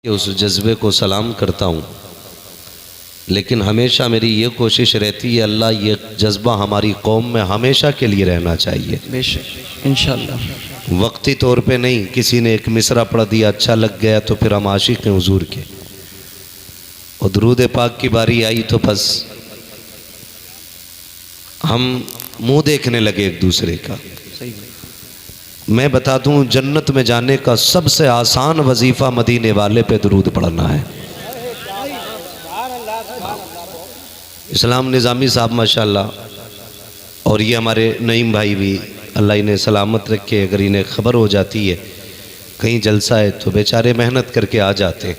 कि उस जज्बे को सलाम करता हूँ, लेकिन हमेशा मेरी ये कोशिश रहती है अल्लाह ये जज्बा हमारी कौम में हमेशा के लिए रहना चाहिए। बेशक इंशाअल्लाह। वक्ती तौर पे नहीं, किसी ने एक मिसरा पढ़ दिया अच्छा लग गया तो फिर हम आशिक हैं हुजूर के, और दुरूद पाक की बारी आई तो बस हम मुंह देखने लगे एक दूसरे का। मैं बता दूं, जन्नत में जाने का सबसे आसान वजीफ़ा मदीने वाले पे दुरूद पढ़ना है। इस्लाम निज़ामी साहब माशाल्लाह, और ये हमारे नईम भाई भी अल्लाह इन्हें सलामत रखे। अगर इन्हें ख़बर हो जाती है कहीं जलसा है तो बेचारे मेहनत करके आ जाते हैं।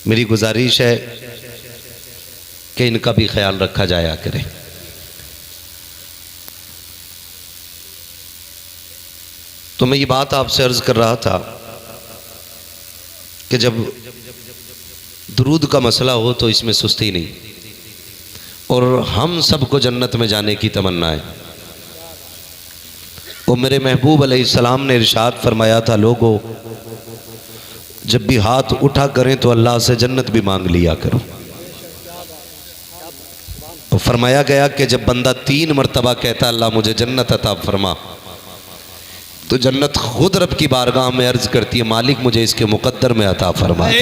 मेरी गुजारिश है कि इनका भी ख्याल रखा जाया करे। तो मैं ये बात आपसे अर्ज़ कर रहा था कि जब दुरूद का मसला हो तो इसमें सुस्ती नहीं, और हम सबको जन्नत में जाने की तमन्ना है। वो मेरे महबूब अलैहिस्सलाम ने इरशाद फरमाया था, लोगों जब भी हाथ उठा करें तो अल्लाह से जन्नत भी मांग लिया करो। और फरमाया गया कि जब बंदा 3 मरतबा कहता अल्लाह मुझे जन्नत अता फरमा, तो जन्नत खुद रब की बारगाह में अर्ज करती है, मालिक मुझे इसके मुकद्दर में अता फरमा दे।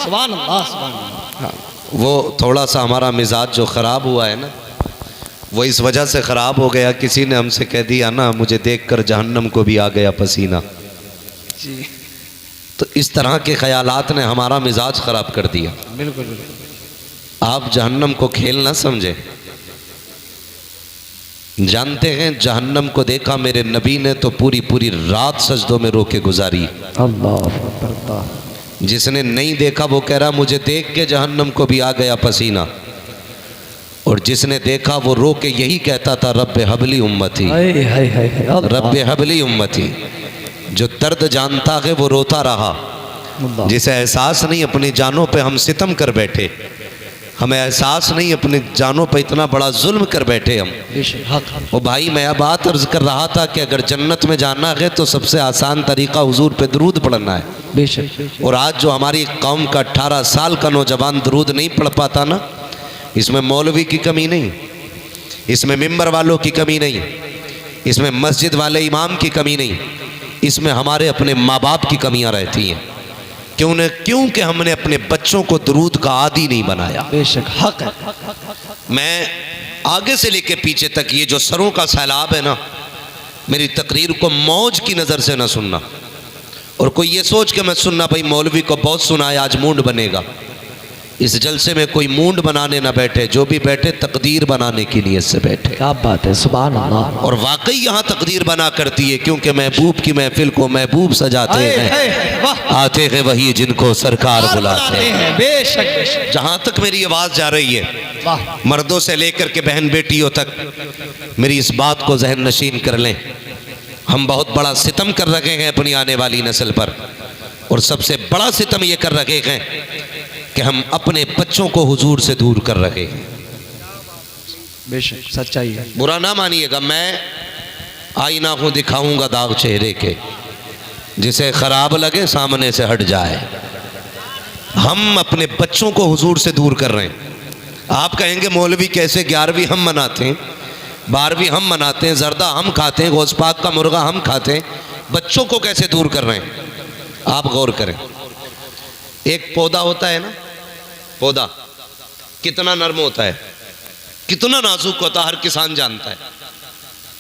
सुभान अल्लाह, सुभान अल्लाह। वो थोड़ा सा हमारा मिजाज जो ख़राब हुआ है ना, वो इस वजह से ख़राब हो गया, किसी ने हमसे कह दिया ना मुझे देखकर जहन्नम को भी आ गया पसीना जी। तो इस तरह के ख्यालात ने हमारा मिजाज ख़राब कर दिया। बिल्कुल बिल्कुल। आप जहन्नम को खेल ना समझे। जानते हैं जहन्नम को देखा मेरे नबी ने तो पूरी पूरी रात सजदों में रो के गुजारी। अल्लाह। जिसने नहीं देखा वो कह रहा मुझे देख के जहन्नम को भी आ गया पसीना, और जिसने देखा वो रो के यही कहता था रब्बे हबली उम्मती, रब्बे हबली उम्मती। जो दर्द जानता है वो रोता रहा, जिसे एहसास नहीं अपनी जानों पे हम सितम कर बैठे, हमें एहसास नहीं अपनी जानों पे इतना बड़ा जुल्म कर बैठे हम। वो भाई मैं अब बात अर्ज कर रहा था कि अगर जन्नत में जाना है तो सबसे आसान तरीका हुजूर पे दुरूद पढ़ना है। बेशक। और आज जो हमारी कौम का 18 साल का नौजवान दुरूद नहीं पढ़ पाता ना, इसमें मौलवी की कमी नहीं, इसमें मिंबर वालों की कमी नहीं, इसमें मस्जिद वाले इमाम की कमी नहीं, इसमें हमारे अपने माँ बाप की कमियां रहती हैं। क्योंकि हमने अपने बच्चों को दुरूद का आदी नहीं बनाया। बेशक हक है। मैं आगे से लेके पीछे तक ये जो सरों का सैलाब है ना, मेरी तकरीर को मौज की नज़र से ना सुनना, और कोई ये सोच के मैं सुनना भाई मौलवी को बहुत सुना है आज मूड बनेगा। इस जलसे में कोई मूड बनाने ना बैठे, जो भी बैठे तकदीर बनाने की नीयत से बैठे। क्या बात है, सुभान अल्लाह। और वाकई यहाँ तकदीर बना करती है, क्योंकि महबूब की महफिल को महबूब सजाते हैं, आते हैं वही जिनको सरकार बुलाते हैं। बेशक। जहाँ तक मेरी आवाज़ जा रही है, मर्दों से लेकर के बहन बेटियों तक मेरी इस बात को जहन नशीन कर लें। हम बहुत बड़ा सितम कर रखे हैं अपनी आने वाली नस्ल पर, और सबसे बड़ा सितम ये कर रखे हैं कि हम अपने बच्चों को हुजूर से दूर कर रहे हैं। बेशक सच्चाई है। बुरा ना मानिएगा, मैं आईना को दिखाऊंगा दाग चेहरे के, जिसे खराब लगे सामने से हट जाए। हम अपने बच्चों को हुजूर से दूर कर रहे हैं। आप कहेंगे मौलवी कैसे, 11वीं हम मनाते हैं, 12वीं हम मनाते हैं, जर्दा हम खाते हैं, गौस पाक का मुर्गा हम खाते हैं, बच्चों को कैसे दूर कर रहे हैं? आप गौर करें। एक पौधा होता है ना, पौधा कितना नर्म होता है, कितना नाजुक होता है, हर किसान जानता है।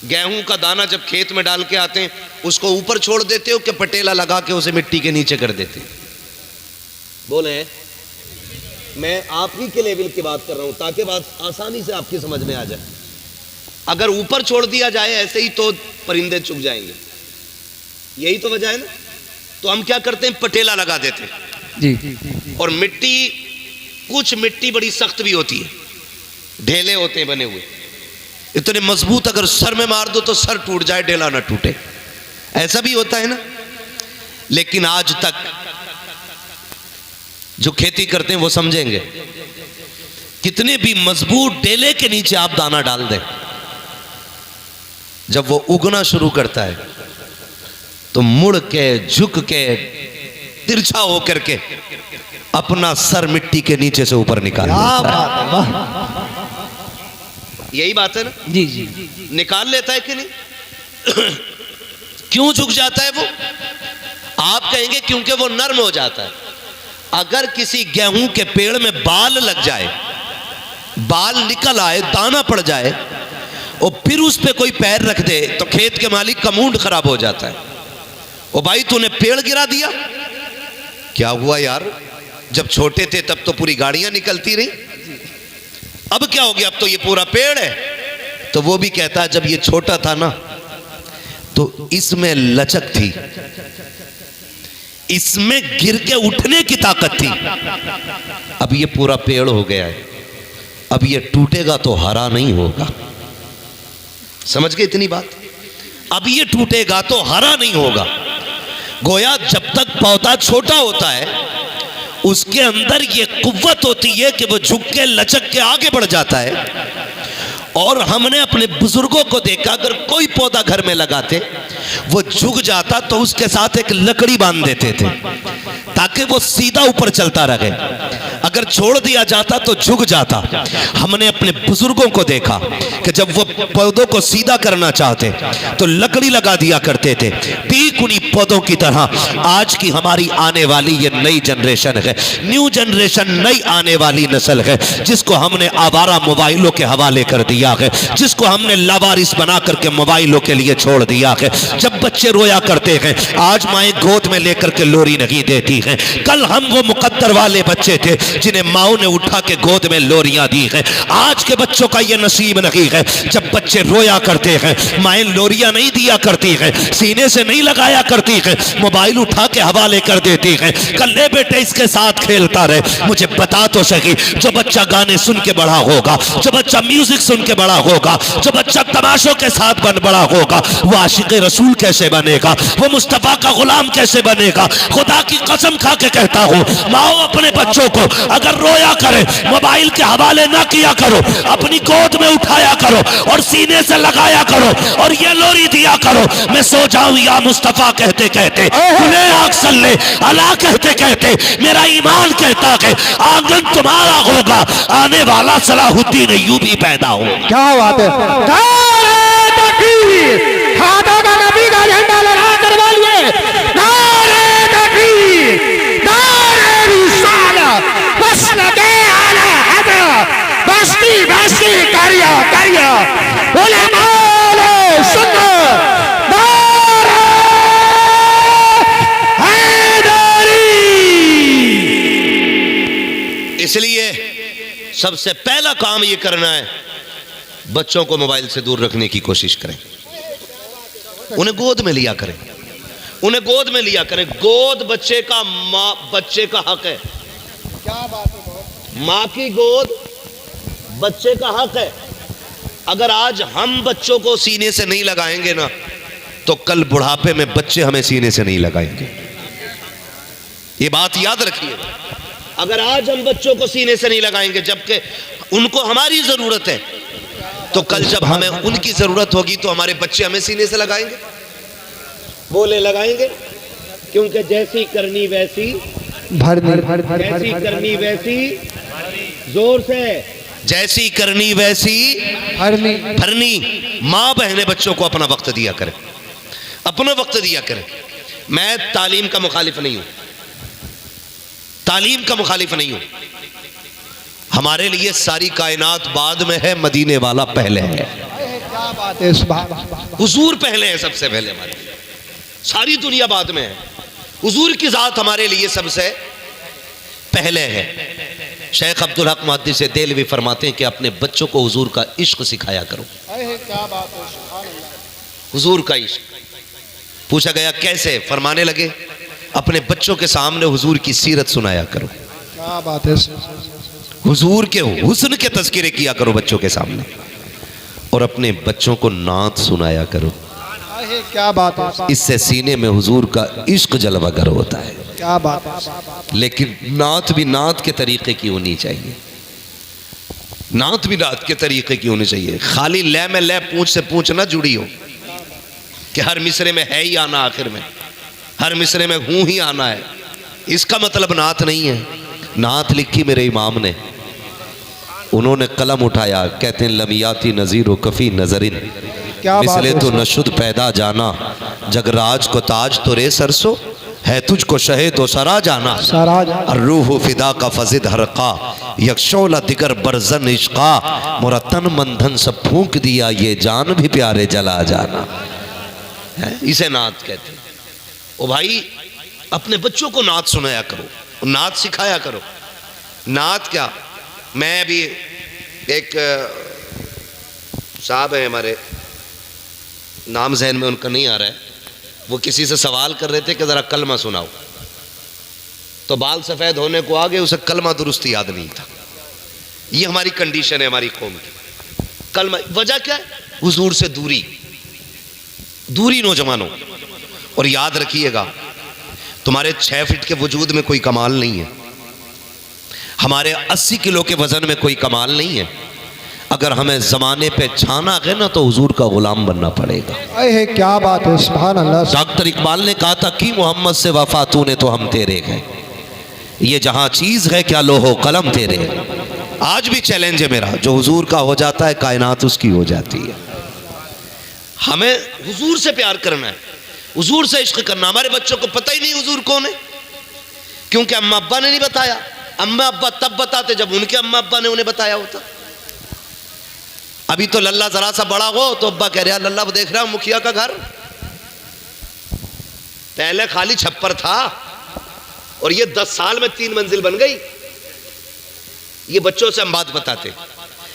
गेहूं का दाना जब खेत में डाल के आते हैं, उसको ऊपर छोड़ देते हो कि पटेला लगा के उसे मिट्टी के नीचे कर देते? बोले, मैं आप ही के लेवल की बात कर रहा हूं ताकि बात आसानी से आपकी समझ में आ जाए। अगर ऊपर छोड़ दिया जाए ऐसे ही तो परिंदे चुग जाएंगे, यही तो वजह है ना। तो हम क्या करते हैं, पटेला लगा देते हैं जी। और मिट्टी, कुछ मिट्टी बड़ी सख्त भी होती है, ढेले होते हैं बने हुए, इतने मजबूत, अगर सर में मार दो तो सर टूट जाए, ढेला ना टूटे, ऐसा भी होता है ना। लेकिन आज तक जो खेती करते हैं वो समझेंगे, कितने भी मजबूत ढेले के नीचे आप दाना डाल दें, जब वो उगना शुरू करता है तो मुड़ के झुक के तिरछा होकर के अपना सर मिट्टी के नीचे से ऊपर निकाल क्या लेता है। बात है, वाह। यही बात है ना, जी जी निकाल लेता है कि नहीं? क्यों झुक जाता है वो? आप कहेंगे क्योंकि वो नर्म हो जाता है। अगर किसी गेहूं के पेड़ में बाल लग जाए, बाल निकल आए, दाना पड़ जाए और फिर उस पे कोई पैर रख दे तो खेत के मालिक का मूड खराब हो जाता है। ओ भाई तूने पेड़ गिरा दिया, क्या हुआ यार? जब छोटे थे तब तो पूरी गाड़ियां निकलती रही, अब क्या हो गया? अब तो ये पूरा पेड़ है। तो वो भी कहता है जब ये छोटा था ना तो इसमें लचक थी, इसमें गिर के उठने की ताकत थी, अब ये पूरा पेड़ हो गया है, अब ये टूटेगा तो हरा नहीं होगा। समझ गए इतनी बात? अब ये टूटेगा तो हरा नहीं होगा। गोया जब तक पौधा छोटा होता है उसके अंदर ये कुव्वत होती है कि वो झुक के लचक के आगे बढ़ जाता है। और हमने अपने बुजुर्गों को देखा, अगर कोई पौधा घर में लगाते वो झुक जाता तो उसके साथ एक लकड़ी बांध देते थे ताकि वो सीधा ऊपर चलता रहे। अगर छोड़ दिया जाता तो झुक जाता। हमने अपने बुजुर्गों को देखा कि जब वो पौधों को सीधा करना चाहते तो लकड़ी लगा दिया करते थे। ठीक उन्हीं पौधों की तरह आज की हमारी आने वाली ये नई जनरेशन है, न्यू जनरेशन, नई आने वाली नस्ल है, जिसको हमने आवारा मोबाइलों के हवाले कर दिया है, जिसको हमने लावारिस बना करके मोबाइलों के लिए छोड़ दिया है। जब बच्चे रोया करते हैं आज माएँ गोद में लेकर के लोरी नहीं देती हैं। कल हम वो मुकद्दर वाले बच्चे थे जिन्हें माओ ने उठा के गोद में लोरियां दी हैं। आज के बच्चों का ये नसीब नहीं है। जब बच्चे रोया करते हैं माएँ लोरियां नहीं दिया करती हैं, सीने से नहीं लगाया करती हैं, मोबाइल उठा के हवाले कर देती हैं। कल ले बेटे इसके साथ खेलता रहे। मुझे बता तो सही, जो बच्चा गाने सुन के बड़ा होगा, जो बच्चा म्यूजिक सुन के बड़ा होगा, जो बच्चा तमाशों के साथ बड़ा होगा, वो आशिक रसूल कैसे बनेगा? वो मुस्तफा का गुलाम कैसे बनेगा? खुदा की कसम खा के कहता हूँ, माओ अपने बच्चों को अगर रोया करे मोबाइल के हवाले ना किया करो, अपनी गोद में उठाया करो और सीने से लगाया करो और ये लोरी दिया करो। मैं सो जाऊं या मुस्तफा कहते कहते, खुले आँख सल्ले अला कहते कहते, मेरा ईमान कहता है आंगन तुम्हारा होगा, आने वाला सलाहुद्दीन अय्यूबी पैदा हो। क्या बात है? हाथों का नबी का झंडा लहरा करवा लिए। नारे तकबीर, नारे रिसालत, मसलके आला हज़रत, बस्ती बस्ती करिया करिया, उलमाए सुन्नत, नारे हैदरी। इसलिए सबसे पहला काम ये करना है, बच्चों को मोबाइल से दूर रखने की कोशिश करें, उन्हें गोद में लिया करें, उन्हें गोद में लिया करें। गोद बच्चे का बच्चे का हक है। क्या बात है? माँ की गोद बच्चे का हक है। अगर आज हम बच्चों को सीने से नहीं लगाएंगे ना तो कल बुढ़ापे में बच्चे हमें सीने से नहीं लगाएंगे। ये बात याद रखिए। अगर आज हम बच्चों को सीने से नहीं लगाएंगे जबकि उनको हमारी जरूरत है, तो कल जब हमें उनकी जरूरत होगी तो हमारे बच्चे हमें सीने से लगाएंगे। बोले लगाएंगे, क्योंकि जैसी करनी वैसी भरनी, जैसी करनी वैसी जोर से, जैसी करनी वैसी भरनी। भरनी। माँ बहनें बच्चों को अपना वक्त दिया करें, अपना वक्त दिया करें। मैं तालीम का मुखालिफ नहीं हूं, तालीम का मुखालिफ नहीं हूं। हमारे लिए सारी कायनात बाद में है, मदीने वाला पहले है। क्या बात है? हुजूर पहले है, सबसे पहले हमारे लिए। सारी दुनिया बाद में है, हुजूर की जात हमारे लिए सबसे पहले है। शेख अब्दुल हक मुहद्दिस देहलवी फरमाते हैं कि अपने बच्चों को हुजूर का इश्क सिखाया करो। क्या बात है? सुभान अल्लाह। हुजूर का इश्क। पूछा गया कैसे? फरमाने लगे अपने बच्चों के सामने हुजूर की सीरत सुनाया करो, क्या बात है? हुजूर के हुस्न के तज़किरे किया करो बच्चों के सामने, और अपने बच्चों को नात सुनाया करो। क्या बात है? इससे सीने में हुजूर का इश्क जलवागर होता है। क्या बात है? लेकिन नात भी नात के तरीके की होनी चाहिए, नात भी नात के तरीके की होनी चाहिए। खाली लय में लय पूंछ से पूंछ ना जुड़ी हो कि हर मिसरे में है ही आना, आखिर में हर मिसरे में हूं ही आना है। इसका मतलब नात नहीं है। नात लिखी मेरे इमाम ने, उन्होंने कलम उठाया, कहते हैं लमियाती नज़ीर व कफ़ी नजरिन क्या बात मिसले है तो सर। नशुद पैदा जाना, जगराज को ताज तो रे सरसो है तुझको शहे तो सरा जाना। सराज रूह फिदा का फजिद हरका यक्षोला दिगर बरजन इश्का, मोरा तन मंधन सब फूंक दिया ये जान भी प्यारे जला जाना है। इसे नात कहते हैं। ओ भाई, अपने बच्चों को नात सुनाया करो, नात सिखाया करो। नात क्या, मैं भी एक साहब है हमारे, नाम जहन में उनका नहीं आ रहा है, वो किसी से सवाल कर रहे थे कि ज़रा कलमा सुनाओ, तो बाल सफ़ेद होने को आगे उसे कलमा दुरुस्त याद नहीं था। ये हमारी कंडीशन है हमारी कौम की। कलमा, वजह क्या है? हुजूर से दूरी, दूरी नौजवानों। और याद रखिएगा, तुम्हारे 6 फीट के वजूद में कोई कमाल नहीं है, हमारे 80 किलो के वजन में कोई कमाल नहीं है। अगर हमें ज़माने पे छाना है ना तो हुजूर का गुलाम बनना पड़ेगा। है, क्या बात है, सुभान अल्लाह। डॉक्टर इकबाल ने कहा था कि मोहम्मद से वफा तूने तो हम तेरे गए, ये जहां चीज है क्या लोहो कलम तेरे। आज भी चैलेंज है मेरा, जो हुजूर का हो जाता है कायनात उसकी हो जाती है। हमें हुजूर से प्यार करना है, हुजूर से इश्क करना। हमारे बच्चों को पता ही नहीं हुजूर कौन है, क्योंकि अम्मा अब्बा ने नहीं बताया। अम्मा अब्बा तब बताते जब उनके अम्मा अब्बा ने उन्हें बताया होता। अभी तो लल्ला जरा सा बड़ा हो तो अब्बा कह रहा लल्ला वो देख रहा मुखिया का घर, पहले खाली छप्पर था और ये 10 साल में 3 मंजिल बन गई। ये बच्चों से हम बात बताते,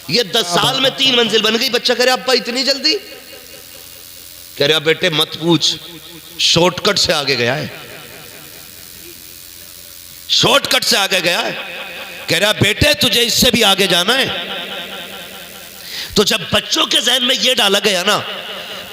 ये 10 साल में 3 मंजिल बन गई। बच्चा कह रहा अब्बा इतनी जल्दी? कह रहा बेटे मत पूछ, शॉर्टकट से आगे गया है, शॉर्टकट से आगे गया है। कह रहा बेटे तुझे इससे भी आगे जाना है। तो जब बच्चों के जहन में यह डाला गया ना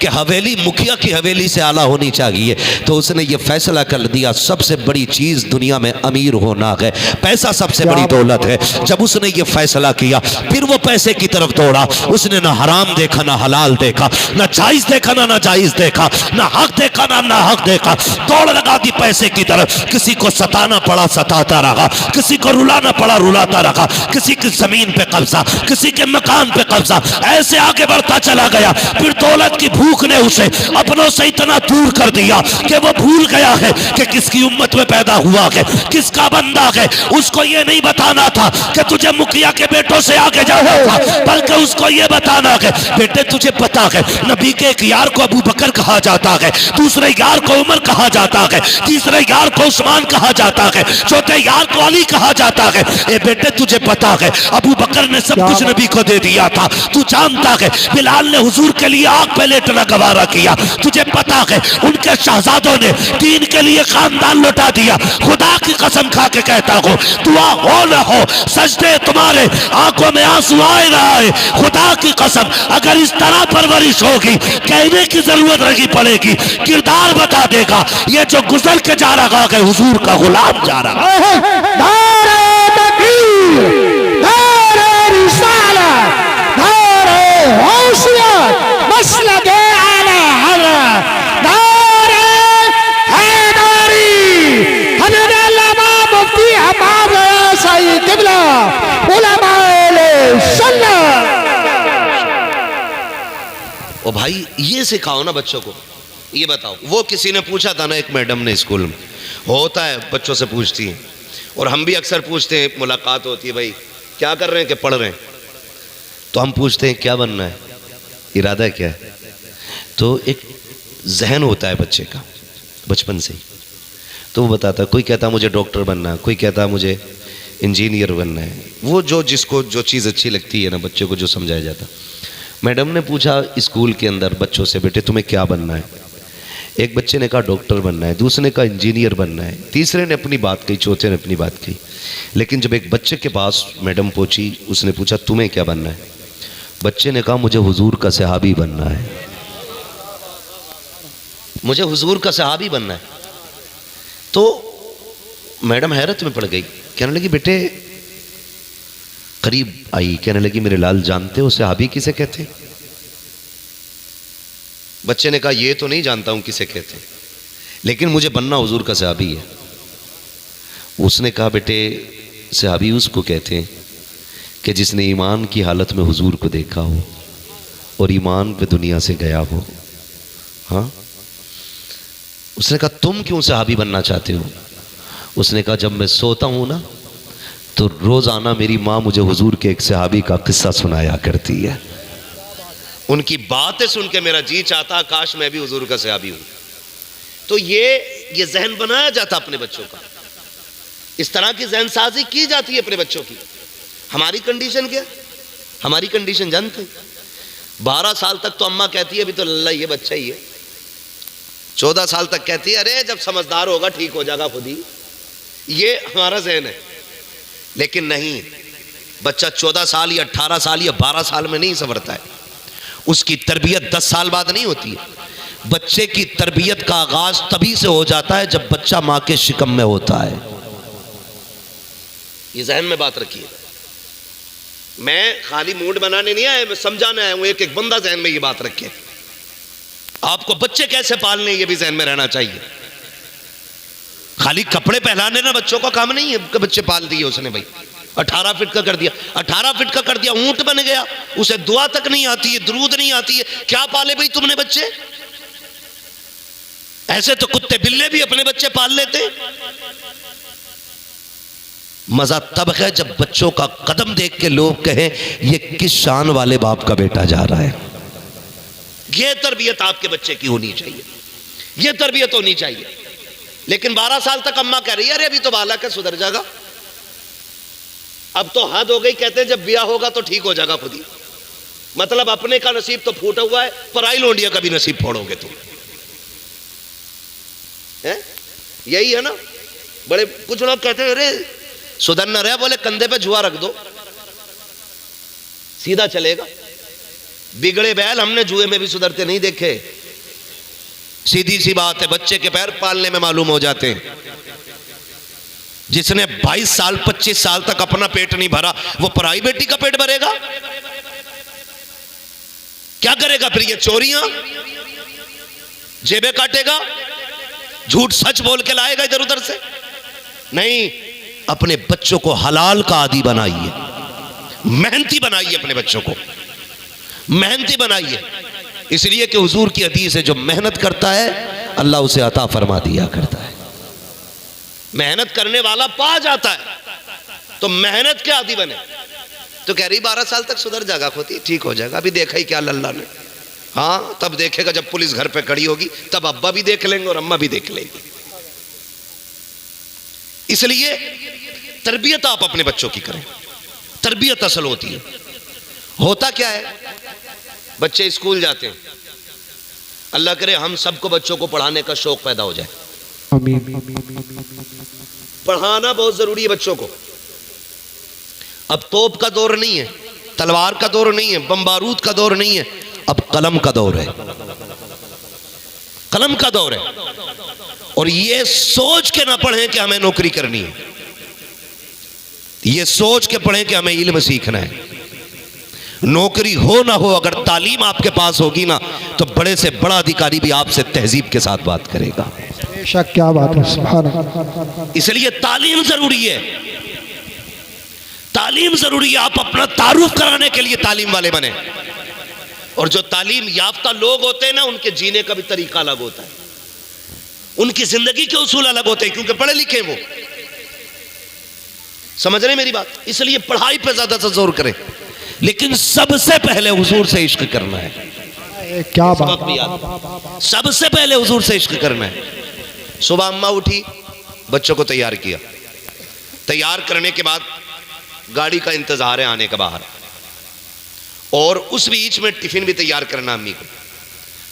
कि हवेली मुखिया की हवेली से आला होनी चाहिए, तो उसने ये फैसला कर दिया सबसे बड़ी चीज दुनिया में अमीर होना है, पैसा सबसे बड़ी दौलत है। जब उसने ये फैसला किया फिर वो पैसे की तरफ दौड़ा। उसने ना हराम देखा ना हलाल देखा, ना जायज देखा ना नाजायज देखा, ना हक देखा ना नाहक देखा, दौड़ लगा दी पैसे की तरफ। किसी को सताना पड़ा सताता रहा, किसी को रुलाना पड़ा रुलाता रहा, किसी की जमीन पे कब्जा, किसी के मकान पे कब्जा, ऐसे आगे बढ़ता चला गया। फिर दौलत की भूख ने उसे अपनों से इतना दूर कर दिया कि वो भूल गया है कि किसकी उम्मत में पैदा हुआ है, किसका बंदा है। उसको ये नहीं बताना था कि तुझे मुखिया के बेटों से आगे जाना था, बल्कि उसको ये बताना है बेटे तुझे पता है नबी के एक यार को अबू बकर कहा जाता है, दूसरे यार को उमर कहा जाता है, तीसरे यार को उस्मान कहा जाता है, चौथे यार को अली कहा जाता है। ए बेटे तुझे पता है अबू बकर ने सब कुछ नबी को दे दिया था, तू जानता है बिलाल ने हुजूर के लिए आग पे लेटना गवारा किया, तुझे पता है उनके शहजादों ने दीन के लिए खानदान लौटा दिया। खुदा की कसम खा के कहता हूँ दुआ हो न हो सजदे तुम्हारे आंखों में आंसू आए ना आए, खुदा की कसम अगर इस तरह परवरिश होगी कहने की जरूरत नहीं पड़ेगी, किरदार बता देगा। ये जो गुजर के जा रहा है हुजूर का गुलाम जा रहा है। ओ भाई ये सिखाओ ना बच्चों को, ये बताओ। वो किसी ने पूछा था ना, एक मैडम ने स्कूल में, होता है बच्चों से पूछती हैं और हम भी अक्सर पूछते हैं, मुलाकात होती है भाई क्या कर रहे हैं कि पढ़ रहे हैं, तो हम पूछते हैं क्या बनना है, इरादा क्या है। तो एक जहन होता है बच्चे का बचपन से ही, तो वो बताता है, कोई कहता मुझे डॉक्टर बनना है, कोई कहता मुझे इंजीनियर बनना है। वो जो जिसको जो चीज़ अच्छी लगती है ना बच्चे को जो समझाया जाता। मैडम ने पूछा स्कूल के अंदर बच्चों से बेटे तुम्हें क्या बनना है, एक बच्चे ने कहा डॉक्टर बनना है, दूसरे ने कहा इंजीनियर बनना है, तीसरे ने अपनी बात कही, चौथे ने अपनी बात कही। लेकिन जब एक बच्चे के पास मैडम पहुंची, उसने पूछा तुम्हें क्या बनना है, बच्चे ने कहा मुझे हुजूर का सहाबी बनना है, मुझे हुजूर का सहाबी बनना है। तो मैडम हैरत में पड़ गई, कहने लगी बेटे, करीब आई, कहने लगी मेरे लाल जानते हो सहाबी किसे कहते हैं? बच्चे ने कहा ये तो नहीं जानता हूं किसे कहते, लेकिन मुझे बनना हुजूर का सहाबी है। उसने कहा बेटे सहाबी उसको कहते हैं कि जिसने ईमान की हालत में हुजूर को देखा हो और ईमान पे दुनिया से गया हो। हाँ, उसने कहा तुम क्यों सहाबी बनना चाहते हो? उसने कहा जब मैं सोता हूँ ना तो रोज़ाना मेरी माँ मुझे हुजूर के एक सहाबी का किस्सा सुनाया करती है। उनकी बातें सुन के मेरा जी चाहता काश मैं भी हुजूर का सहाबी हूँ। तो ये जहन बनाया जाता अपने बच्चों का, इस तरह की जहन साजी की जाती है अपने बच्चों की। हमारी कंडीशन क्या? हमारी कंडीशन जानते, 12 साल तक तो अम्मा कहती है अभी तो लल्ला ये बच्चा ही है। 14 साल तक कहती है अरे जब समझदार होगा ठीक हो जाएगा खुद ही। ये हमारा जहन है। लेकिन नहीं, बच्चा 14 साल या 18 साल या 12 साल में नहीं संवरता है। उसकी तरबियत 10 साल बाद नहीं होती है। बच्चे की तरबियत का आगाज तभी से हो जाता है जब बच्चा मां के शिकम में होता है। ये जहन में बात रखिए। मैं खाली मूड बनाने नहीं आया, मैं समझाने आया हूं। एक एक बंदा जहन में ये बात रखे। आपको बच्चे कैसे पालने ये भी जहन में रहना चाहिए। खाली कपड़े पहनाने ना बच्चों का काम नहीं है कि बच्चे पाल दिए उसने। भाई 18 फीट का कर दिया, 18 फीट का कर दिया, ऊंट बन गया, उसे दुआ तक नहीं आती है, दुरूद नहीं आती है, क्या पाले भाई तुमने बच्चे? ऐसे तो कुत्ते बिल्ले भी अपने बच्चे पाल लेते। मजा तब है जब बच्चों का कदम देख के लोग कहें ये किस शान वाले बाप का बेटा जा रहा है। ये तरबियत आपके बच्चे की होनी चाहिए, ये तरबियत होनी चाहिए। लेकिन 12 साल तक अम्मा कह रही है अरे अभी तो बालक है सुधर जाएगा, अब तो हद हो गई, कहते हैं जब ब्याह होगा तो ठीक हो जाएगा खुद ही। मतलब अपने का नसीब तो फूटा हुआ है, पराई लोंडिया का भी नसीब फोड़ोगे तुम। है यही है ना। बड़े कुछ लोग कहते हैं अरे सुधर न रहा, बोले कंधे पे जुआ रख दो सीधा चलेगा। बिगड़े बैल हमने जुए में भी सुधरते नहीं देखे। सीधी सी बात है, बच्चे के पैर पालने में मालूम हो जाते हैं। जिसने 22 साल 25 साल तक अपना पेट नहीं भरा वो पराई बेटी का पेट भरेगा? क्या करेगा फिर? ये चोरियां, जेबें काटेगा, झूठ सच बोल के लाएगा इधर उधर से? नहीं, अपने बच्चों को हलाल का आदी बनाइए, मेहनती बनाइए, अपने बच्चों को मेहनती बनाइए। इसलिए कि हुजूर की हदीस है जो मेहनत करता है अल्लाह उसे अता फरमा दिया करता है। मेहनत करने वाला पा जाता है। तो मेहनत के आदी बने। तो कह रही 12 साल तक सुधर जाएगा खुद ही, ठीक हो जाएगा। अभी देखा ही क्या लल्ला ने। हाँ, तब देखेगा जब पुलिस घर पे खड़ी होगी, तब अब्बा भी देख लेंगे और अम्मा भी देख लेंगे। इसलिए तरबियत आप अपने बच्चों की करें। तरबियत असल होती है। होता क्या है, बच्चे स्कूल जाते हैं, अल्लाह करे हम सबको बच्चों को पढ़ाने का शौक पैदा हो जाए। पढ़ाना बहुत जरूरी है बच्चों को। अब तोप का दौर नहीं है, तलवार का दौर नहीं है, बम बारूद का दौर नहीं है, अब कलम का दौर है। कलम का दौर है। और ये सोच के ना पढ़ें कि हमें नौकरी करनी है, ये सोच के पढ़ें कि हमें इल्म सीखना है। नौकरी हो ना हो, अगर तालीम आपके पास होगी ना तो बड़े से बड़ा अधिकारी भी आपसे तहजीब के साथ बात करेगा। बेशक, क्या बात है, सुभान अल्लाह। इसलिए तालीम जरूरी है। तालीम जरूरी है। आप अपना तारुफ कराने के लिए तालीम वाले बने। और जो तालीम याफ्ता लोग होते हैं ना, उनके जीने का भी तरीका अलग होता है, उनकी जिंदगी के उसूल अलग होते हैं, क्योंकि पढ़े लिखे वो। समझ रहे मेरी बात? इसलिए पढ़ाई पे ज्यादा से जोर करें, लेकिन सबसे पहले हुजूर से इश्क करना है। क्या बात, सबसे पहले हुजूर से इश्क करना है। सुबह अम्मा उठी, बच्चों को तैयार किया, तैयार करने के बाद गाड़ी का इंतजार है आने का बाहर, और उस बीच में टिफिन भी तैयार करना अम्मी को।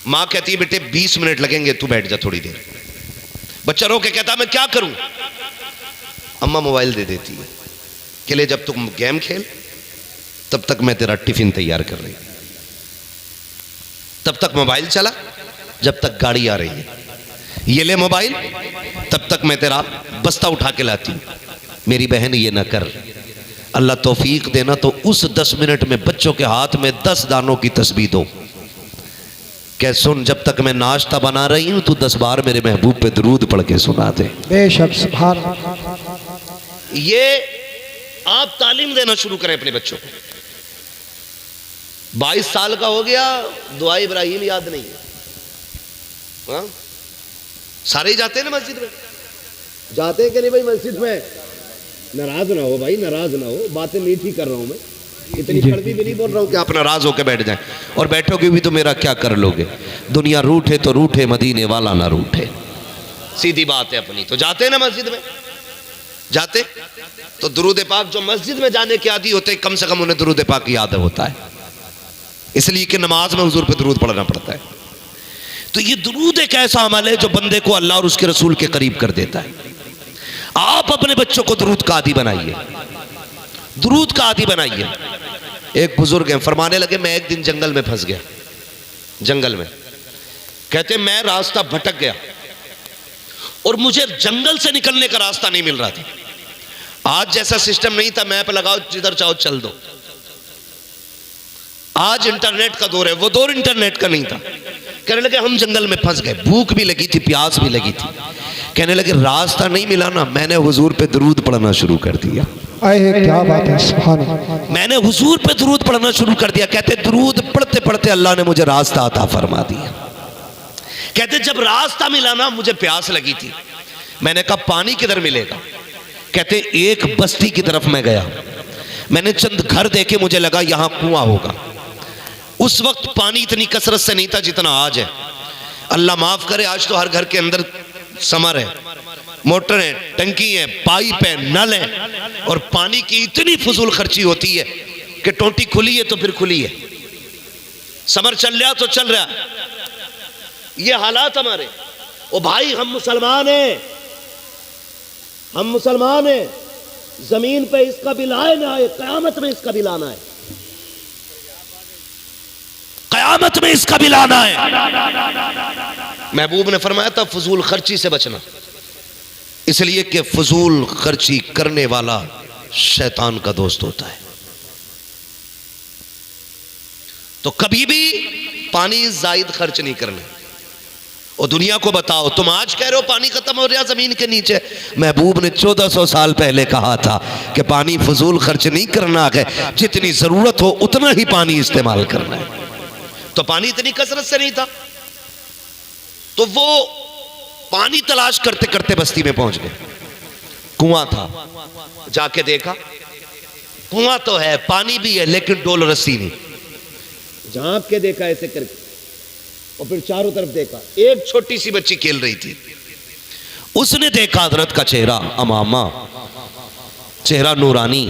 माँ कहती है बेटे 20 मिनट लगेंगे, तू बैठ जा थोड़ी देर। बच्चा रो के कहता मैं क्या करूं? अम्मा मोबाइल दे देती है कि ले जब तुम गेम खेल तब तक मैं तेरा टिफिन तैयार कर रही, तब तक मोबाइल चला जब तक गाड़ी आ रही है, ये ले मोबाइल तब तक मैं तेरा बस्ता उठा के लाती हूं। मेरी बहन ये ना कर। अल्लाह तौफीक देना तो उस 10 मिनट में बच्चों के हाथ में 10 दानों की तस्बीह दो कह सुन, जब तक मैं नाश्ता बना रही हूं तू 10 बार मेरे महबूब पे दरूद पढ़ के सुना दे। बेशक सुभान अल्लाह। ये आप तालीम देना शुरू करें अपने बच्चों को। 22 साल का हो गया, दुआ इब्राहिम याद नहीं है। हाँ? सारे ही जाते हैं ना मस्जिद में, जाते हैं कि नहीं भाई मस्जिद में? नाराज ना हो भाई, नाराज ना हो, बातें मीठी कर रहा हूं मैं, इतनी कड़वी भी नहीं बोल रहा हूं कि आप नाराज होकर बैठ जाएं। और बैठोगे भी तो मेरा क्या कर लोगे? दुनिया रूठे तो रूठे, मदीने वाला ना रूठे, सीधी बात है अपनी। तो जाते हैं ना मस्जिद में, जाते तो दुरूद पाक जो मस्जिद में जाने के आदी होते हैं, कम से कम उन्हें दुरूद पाक याद होता है, इसलिए कि नमाज में हुजूर पे दुरूद पढ़ना पड़ता है। तो ये दुरूद एक ऐसा अमल है जो बंदे को अल्लाह और उसके रसूल के करीब कर देता है। आप अपने बच्चों को दुरूद का आदी बनाइए, दुरूद का आदी बनाइए। एक बुजुर्ग हैं, फरमाने लगे मैं एक दिन जंगल में फंस गया। जंगल में कहते मैं रास्ता भटक गया और मुझे जंगल से निकलने का रास्ता नहीं मिल रहा था। आज जैसा सिस्टम नहीं था, मैप लगाओ जिधर चाहो चल दो। आज इंटरनेट का दौर है, वो दौर इंटरनेट का नहीं था। कहने लगे हम जंगल में फंस गए, भूख भी लगी थी, प्यास भी लगी थी। कहने लगे रास्ता नहीं मिला ना, मैंने हुजूर पे दुरूद पढ़ना शुरू कर दिया। आए क्या बात है, सुभान अल्लाह। मैंने हुजूर पे दुरूद पढ़ना शुरू कर दिया। कहते दुरूद पढ़ते पढ़ते अल्लाह ने मुझे रास्ता अता फरमा दिया। कहते जब रास्ता मिला ना, मुझे प्यास लगी थी, मैंने कहा पानी किधर मिलेगा? कहते एक बस्ती की तरफ मैं गया, मैंने चंद घर देखे, मुझे लगा यहां कुआं होगा। उस वक्त पानी इतनी कसरत से नहीं था जितना आज है। अल्लाह माफ करे, आज तो हर घर के अंदर समर है, मोटर है, टंकी है, पाइप है, नल है, और पानी की इतनी फजूल खर्ची होती है कि टोटी खुली है तो फिर खुली है, समर चल रहा तो चल रहा। ये हालात हमारे। ओ भाई हम मुसलमान हैं, हम मुसलमान हैं, जमीन पे इसका बिल आए ना आए, कयामत में इसका बिल आना है, कयामत में इसका बिल आना है। महबूब ने फरमाया था फजूल खर्ची से बचना, इसलिए कि फजूल खर्ची करने वाला शैतान का दोस्त होता है। तो कभी भी पानी जायद खर्च नहीं करना। और दुनिया को बताओ, तुम आज कह रहे हो पानी खत्म हो रहा जमीन के नीचे, महबूब ने 1400 साल पहले कहा था कि पानी फजूल खर्च नहीं करना है, जितनी जरूरत हो उतना ही पानी इस्तेमाल करना है। तो पानी इतनी कसरत से नहीं था, तो वो पानी तलाश करते करते बस्ती में पहुंच गए। कुआं था, जाके देखा कुआं तो है, पानी भी है, लेकिन डोल रस्सी नहीं। झांक के देखा ऐसे करके, और फिर चारों तरफ देखा, एक छोटी सी बच्ची खेल रही थी। उसने देखा हजरत का चेहरा अमामा, चेहरा नूरानी,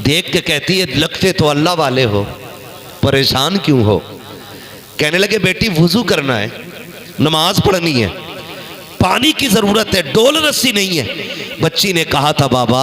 देख के कहती है लगते तो अल्लाह वाले हो, परेशान क्यों हो? कहने लगे बेटी वुजू करना है, नमाज पढ़नी है, पानी की जरूरत है, डोल रस्सी नहीं है। बच्ची ने कहा था बाबा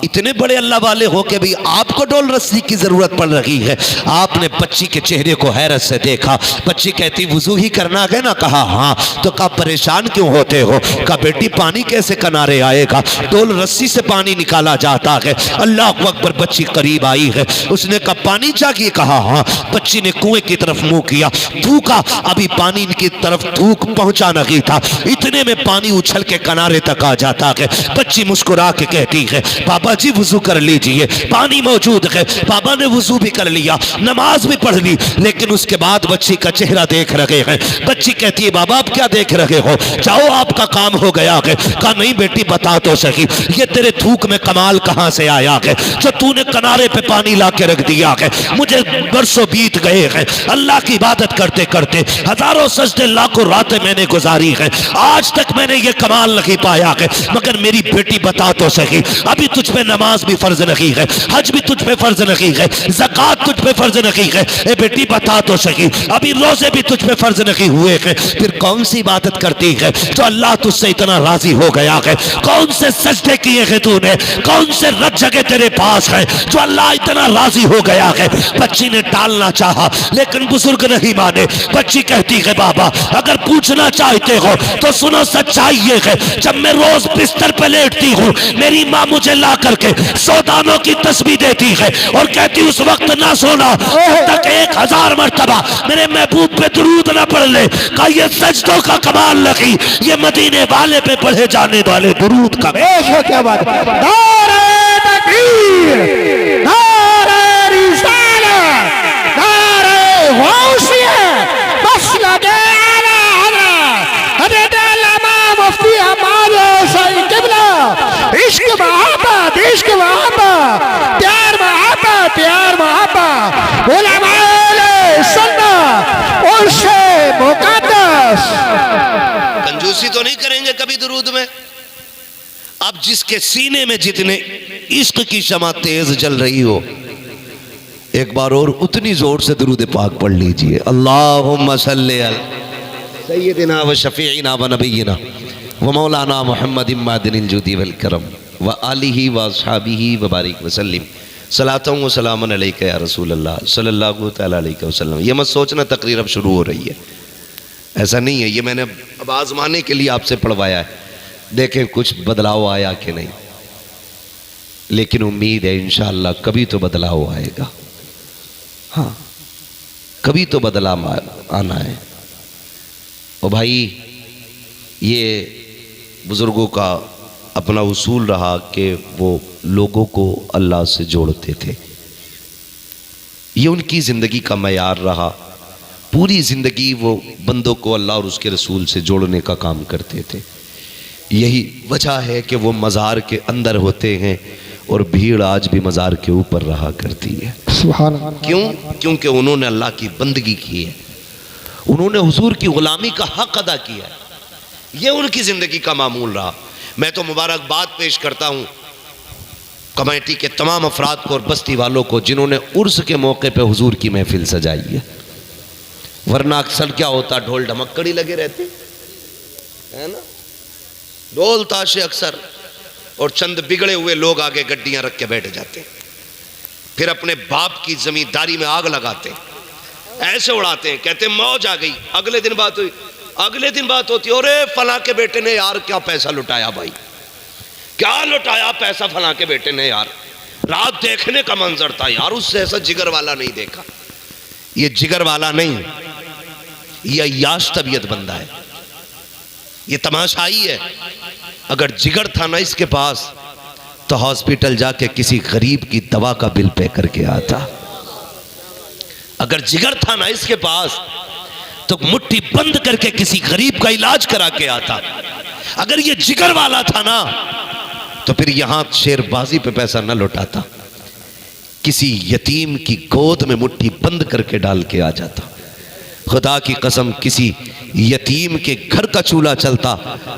इतने बड़े अल्लाह वाले हो के भी आपको डोल रस्सी की जरूरत पड़ रही है। आपने बच्ची के चेहरे को हैरत से देखा। बच्ची कहती वुजू ही करना है ना? कहा हाँ। तो कहा परेशान क्यों होते हो? कहा बेटी पानी कैसे किनारे आएगा, डोल रस्सी से पानी निकाला जाता है। अल्लाह अकबर। बच्ची करीब आई है, उसने कहा पानी चाहिए? कहा हाँ। बच्ची ने कुएं की तरफ मुंह किया, थूका, अभी पानी की तरफ थूक पहुंचा नहीं था, इतने में पानी उछल के किनारे तक आ जाता है। बच्ची मुस्कुरा के कहती है बाबा जी वुजू कर लीजिए, पानी मौजूद है। बाबा ने वुजू भी कर लिया, नमाज भी पढ़ ली, लेकिन उसके बाद बच्ची का चेहरा देख रहे हैं। बच्ची कहती है बाबा आप क्या देख रहे हो, जाओ आपका काम हो गया है। कहा नहीं बेटी बता तो सही, ये तेरे थूक में कमाल कहां से आया है जो तूने किनारे पे पानी ला के रख दिया है। मुझे बरसों बीत गए हैं, अल्लाह की इबादत करते करते हजारों सजदे लाखों रातें मैंने गुजारी है, आज तक मैंने ये कमाल नहीं पाया है। मगर मेरी बेटी बता तो सही, अभी तुझ पे नमाज भी फर्ज नहीं है, हज भी तुझ पे फर्ज नहीं है, ज़कात तुझ पे फर्ज नहीं है। ए बेटी बता तो सही, अभी रोजे भी तुझ पे फर्ज नहीं हुए हैं, फिर कौन सी इबादत करती है जो अल्लाह तुझसे इतना राजी हो गया है? कौन से सजदे किए हैं तूने, कौन से रज जगह तेरे पास है जो अल्लाह इतना राजी हो गया है? बच्ची ने टालना चाहा, लेकिन बुजुर्ग नहीं माने। बच्ची कहती है बाबा अगर पूछना चाहते हो तो सुनो, सच्चाई ये है जब मैं रोज बिस्तर पे लेटती हूँ, मेरी माँ मुझे ला करके सौदानों की तस्बीह देती है और कहती उस वक्त ना सोना जब तक 1000 मर्तबा मेरे महबूब पे दुरूद ना पढ़ ले। का ये सजदों का कमाल नहीं, ये मदीने वाले पे पढ़े जाने वाले दुरूद का। क्या बात है। नारे तकबीर, नारे रिसालत, नारे गौसियत, बस लगे आला आला हज़रत अल्लामा मुफ्ती हमारे सही किबला। इश्क मोहब्बत, इश्क मोहब्बत, प्यार मोहब्बत, प्यार मोहब्बत, उलमाए सुन्नत उर्शे मुक़द्दस। कंजूसी तो नहीं करेंगे कभी दुरूद में। अब जिसके सीने में जितने इश्क की शमा तेज जल रही हो, एक बार और उतनी जोर से दुरूद पाक पढ़ लीजिए। अल्लाहुम्मा सल्ली अला सय्यिदिना व शफीइना व नबीना व मौलाना मुहम्मदिन मादिनिल जुदी वल करम व आलिहि व अस्हाबिहि व बारिक व सल्लिम सलातun व सलामुन अलैका या रसूल अल्लाह सल्लल्लाहु तआला अलैहि वसल्लम। ये मत सोचना तकरीर अब शुरू हो रही है, ऐसा नहीं है। ये मैंने अब आजमाने के लिए आपसे पढ़वाया है, देखें कुछ बदलाव आया कि नहीं। लेकिन उम्मीद है इंशाअल्लाह कभी तो बदलाव आएगा। हाँ, कभी तो बदलाव आना है। और भाई ये बुजुर्गों का अपना उसूल रहा कि वो लोगों को अल्लाह से जोड़ते थे, ये उनकी ज़िंदगी का मयार रहा। पूरी ज़िंदगी वो बंदों को अल्लाह और उसके रसूल से जोड़ने का काम करते थे। यही वजह है कि वो मज़ार के अंदर होते हैं और भीड़ आज भी मज़ार के ऊपर रहा करती है। सुभान अल्लाह। क्यों? क्योंकि उन्होंने अल्लाह की बंदगी की है, उन्होंने हुजूर की गुलामी का हक अदा किया है। ये उनकी ज़िंदगी का मामूल रहा। मैं तो मुबारकबाद पेश करता हूँ कमेटी के तमाम अफराद को और बस्ती वालों को जिन्होंने उर्स के मौके पे हुजूर की महफिल सजाई है। वरना अक्सर क्या होता, ढोल ढमक्कड़ी लगे रहते है ना, ढोल ताशे अक्सर, और चंद बिगड़े हुए लोग आगे गड्डियां रख के बैठ जाते, फिर अपने बाप की जमींदारी में आग लगाते, ऐसे उड़ाते हैं, कहते मौज आ गई। अगले दिन बात हुई, अगले दिन बात होती, अरे फला के बेटे ने यार क्या पैसा लुटाया भाई, क्या लुटाया पैसा फला के बेटे ने यार, रात देखने का मंजर था यार, उससे ऐसा जिगर वाला नहीं देखा। ये जिगर वाला नहीं, ये अय्याश तबीयत बंदा है, ये तमाशाई है। अगर जिगर था ना इसके पास तो हॉस्पिटल जाके किसी गरीब की दवा का बिल पे करके आता। अगर जिगर था ना इसके पास तो मुट्ठी बंद करके किसी गरीब का इलाज करा के आता। अगर ये जिगर वाला था ना तो फिर यहां शेरबाजी पे पैसा न लुटाता, किसी यतीम की गोद में मुट्ठी बंद करके डाल के आ जाता। खुदा की कसम किसी यतीम के घर का चूल्हा चलता,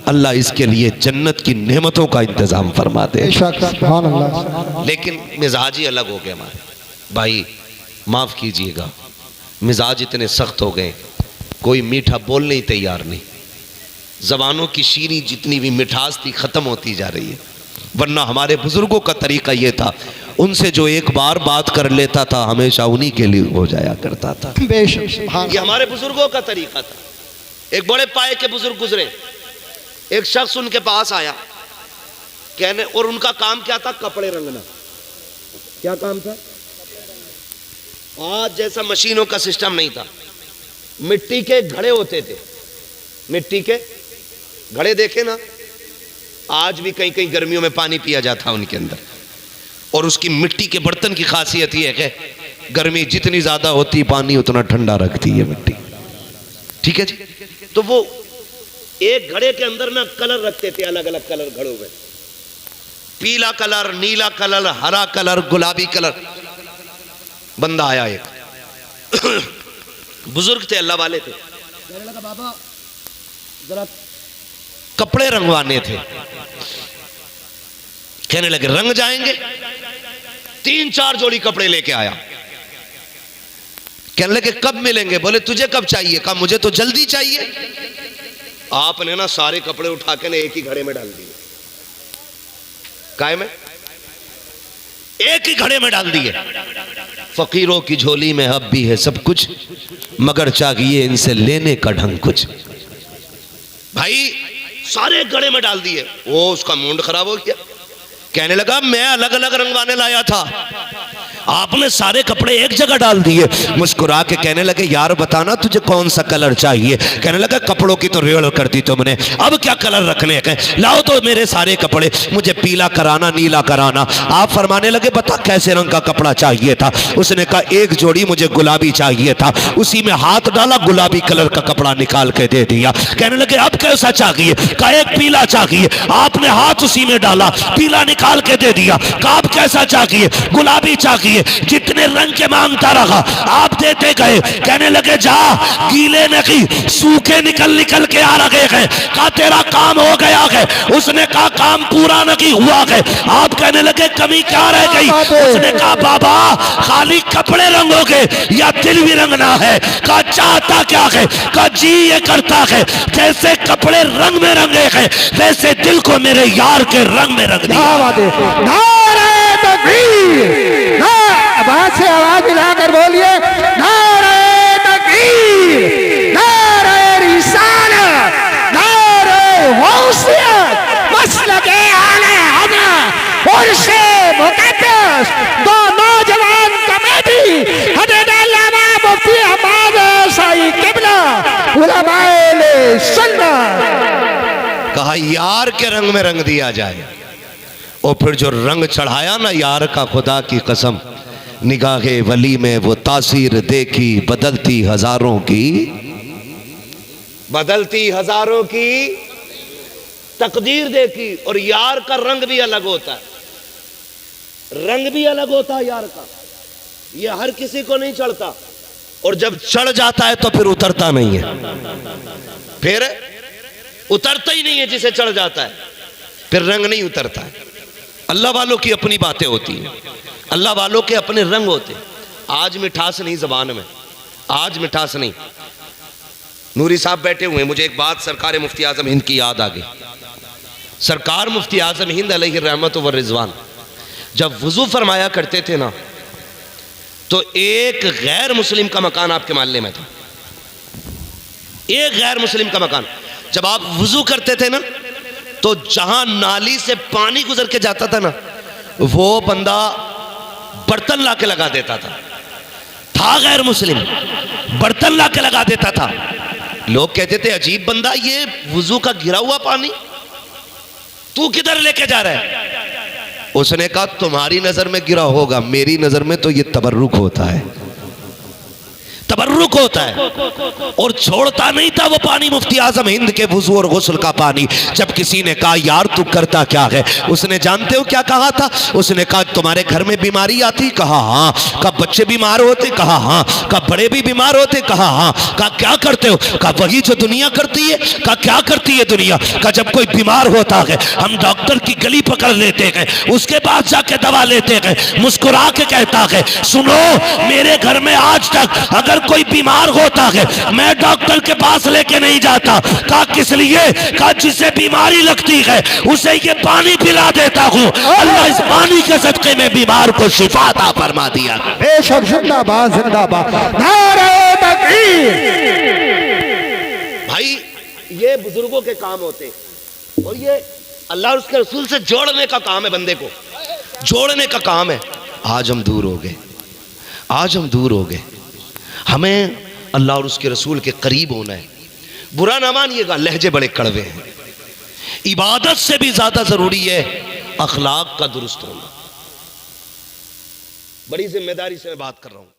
अल्लाह इसके लिए जन्नत की नेमतों का इंतजाम फरमा दे। सुभान अल्लाह। लेकिन मिजाज ही अलग हो गए हमारे भाई, माफ कीजिएगा, मिजाज इतने सख्त हो गए, कोई मीठा बोलने ही तैयार नहीं। जबानों की शीरी जितनी भी मिठास थी खत्म होती जा रही है। वरना हमारे बुजुर्गों का तरीका ये था, उनसे जो एक बार बात कर लेता था हमेशा उन्हीं के लिए हो जाया करता था। ये हमारे बुजुर्गों का तरीका था। एक बड़े पाए के बुजुर्ग गुजरे, एक शख्स उनके पास आया कहने, और उनका काम क्या था, कपड़े रंगना। क्या काम था? आज जैसा मशीनों का सिस्टम नहीं था, मिट्टी के घड़े होते थे, मिट्टी के घड़े देखे ना, आज भी कहीं कहीं गर्मियों में पानी पिया जाता उनके अंदर। और उसकी मिट्टी के बर्तन की खासियत यह है कि गर्मी जितनी ज्यादा होती पानी उतना ठंडा रखती है मिट्टी। ठीक है जी। तो वो एक घड़े के अंदर ना कलर रखते थे, अलग अलग कलर घड़ों में, पीला कलर, नीला कलर, हरा कलर, गुलाबी कलर। बंदा आया एक बुजुर्ग थे, अल्लाह वाले थे, कहने लगा बाबा जरा कपड़े रंगवाने थे। कहने लगे रंग जाएंगे। 3-4 जोड़ी कपड़े लेके आया। कहने लगे कब मिलेंगे? बोले तुझे कब चाहिए? कहा मुझे तो जल्दी चाहिए। आपने ना सारे कपड़े उठा के ना एक ही घड़े में डाल दिए। काय में? एक ही घड़े में डाल दिए। फकीरों की झोली में अब भी है सब कुछ, मगर चाहिए इनसे लेने का ढंग कुछ। भाई सारे घड़े में डाल दिए। वो उसका मूड खराब हो गया। कहने लगा मैं अलग अलग रंगवाने लाया था, आपने सारे कपड़े एक जगह डाल दिए। मुस्कुरा के कहने लगे यार बताना तुझे कौन सा कलर चाहिए। कहने लगा कपड़ों की तो रेड़ कर दी तुमने, अब क्या कलर रखने के, लाओ तो मेरे सारे कपड़े, मुझे पीला कराना नीला कराना। आप फरमाने लगे बता कैसे रंग का कपड़ा चाहिए था। उसने कहा एक जोड़ी मुझे गुलाबी चाहिए था। उसी में हाथ डाला, गुलाबी कलर का कपड़ा निकाल के दे दिया। कहने लगे अब कैसा चाहिए, कहा एक पीला चाहिए। आपने हाथ उसी में डाला, पीला निकाल के दे दिया। कहा अब कैसा चाहिए, गुलाबी चाहिए। जितने रंग के मांगता रहा आप देते गए। कहने लगे जा गीले नहीं सूखे निकल निकल के आ रहे हैं। कहा तेरा काम हो गया है। उसने कहा काम पूरा नहीं हुआ है। आप कहने लगे कमी क्या रह गई। उसने कहा बाबा खाली कपड़े रंगोगे या दिल भी रंगना है। कहा चाहता क्या है। कहा जी ये करता है जैसे कपड़े रंग में रंगे हैं वैसे दिल को मेरे यार के रंग में रंग दिया। क्या बात है। नारे तकबीर, आवाज से आवाज मिलाकर बोलिए नारे तकबीर, नारे रिसालत, नारे गौसियत, मसलके आले हज़रत उर्से मुक़द्दस, दो नौजवान कमेटी हज़रत अल्लामा मुफ्ती अहमद साई किबला उलमाए सुन्नत। कहा यार के रंग में रंग दिया जाए। और फिर जो रंग चढ़ाया ना यार का, खुदा की कसम निगाहे वली में वो तासीर देखी बदलती हजारों की, बदलती हजारों की तकदीर देखी। और यार का रंग भी अलग होता है, रंग भी अलग होता है यार का। ये हर किसी को नहीं चढ़ता, और जब चढ़ जाता है तो फिर उतरता नहीं है, फिर उतरता ही नहीं है। जिसे चढ़ जाता है फिर रंग नहीं उतरता है। अल्लाह वालों की अपनी बातें होती हैं, अल्लाह वालों के अपने रंग होते हैं। आज मिठास नहीं जबान में, आज मिठास नहीं। नूरी साहब बैठे हुए, मुझे एक बात सरकार मुफ्ती आजम हिंद की याद आ गई। सरकार मुफ्ती आजम हिंद अलैहि रहमत व रिजवान जब वुजू फरमाया करते थे ना, तो एक गैर मुस्लिम का मकान आपके मोहल्ले में था। एक गैर मुस्लिम का मकान, जब आप वुजू करते थे ना तो जहां नाली से पानी गुजर के जाता था ना, वो बंदा बर्तन लाके लगा देता था गैर मुस्लिम, बर्तन लाके लगा देता था। लोग कहते थे अजीब बंदा, ये वुजू का गिरा हुआ पानी तू किधर लेके जा रहा है। उसने कहा तुम्हारी नजर में गिरा होगा, मेरी नजर में तो ये तबर्रुक होता है, तबर्रुक होता है। और छोड़ता नहीं था वो पानी मुफ्ती आजम हिंद के वुजू और गुस्ल का पानी। जब किसी ने कहा यार तू करता क्या है, उसने जानते हो क्या कहा था। उसने कहा तुम्हारे घर में बीमारी आती, कहा हाँ। कहा बच्चे बीमार होते, कहा हाँ। कहा बड़े भी बीमार होते, कहा हाँ। कहा क्या करते हो, कहा वही जो दुनिया करती है। कहा क्या करती है दुनिया। कहा जब कोई बीमार होता है हम डॉक्टर की गली पकड़ लेते हैं, उसके बाद जाके दवा लेते हैं। मुस्कुरा के कहता है सुनो मेरे घर में आज तक अगर कोई बीमार होता है मैं डॉक्टर के पास लेके नहीं जाता। कहा किस लिए। कहा जिसे बीमारी लगती है उसे ये पानी पिला देता हूँ, अल्लाह इस पानी के सदके में बीमार को शिफा अता फरमा दिया। बेशक जिंदाबाद जिंदाबाद, नारे तकबीर। भाई ये बुजुर्गों के काम होते हैं, और ये अल्लाह और उसके रसूल से जोड़ने का काम है, बंदे को जोड़ने का काम है। आज हम दूर हो गए, आज हम दूर हो गए। हमें अल्लाह और उसके रसूल के करीब होना है। बुरा ना मानिएगा, लहजे बड़े कड़वे हैं। इबादत से भी ज्यादा जरूरी है अखलाक का दुरुस्त होना। बड़ी जिम्मेदारी से मैं बात कर रहा हूं।